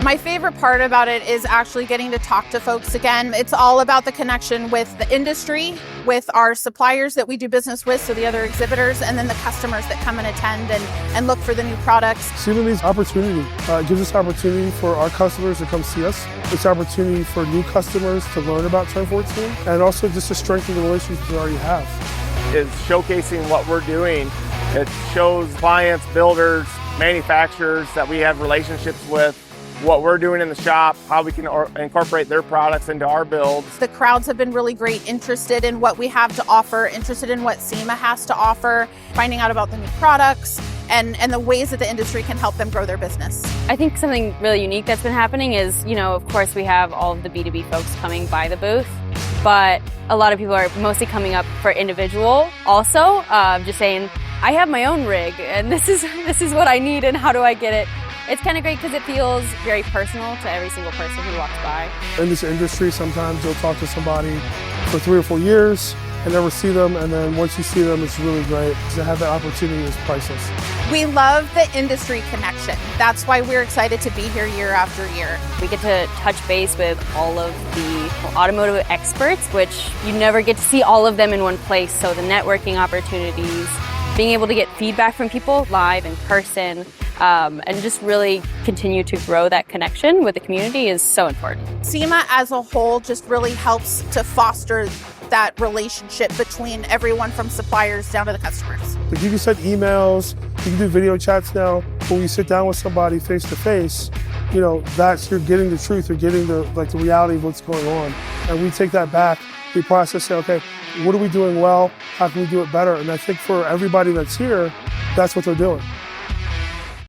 My favorite part about it is actually getting to talk to folks again. It's all about the connection with the industry, with our suppliers that we do business with, so the other exhibitors, and then the customers that come and attend and look for the new products. SEMA means opportunity. It gives us opportunity for our customers to come see us. It's opportunity for new customers to learn about Turn 14, and also just to strengthen the relationships we already have. Is showcasing what we're doing. It shows clients, builders, manufacturers that we have relationships with, what we're doing in the shop, how we can incorporate their products into our builds. The crowds have been really great, interested in what we have to offer, interested in what SEMA has to offer, finding out about the new products and the ways that the industry can help them grow their business. I think something really unique that's been happening is, of course we have all of the B2B folks coming by the booth, but a lot of people are mostly coming up for individual also, just saying, I have my own rig and this is what I need and how do I get it? It's kind of great because it feels very personal to every single person who walks by. In this industry, sometimes you'll talk to somebody for 3 or 4 years and never see them, and then once you see them, it's really great. To have that opportunity is priceless. We love the industry connection. That's why we're excited to be here year after year. We get to touch base with all of the automotive experts, which you never get to see all of them in one place, so the networking opportunities, being able to get feedback from people live in person, and just really continue to grow that connection with the community is so important. SEMA as a whole just really helps to foster that relationship between everyone from suppliers down to the customers. Like you can send emails, you can do video chats now. When you sit down with somebody face to face, that's you're getting the truth, you're getting the reality of what's going on. And we take that back, we process, say, okay, what are we doing well? How can we do it better? And I think for everybody that's here, that's what they're doing.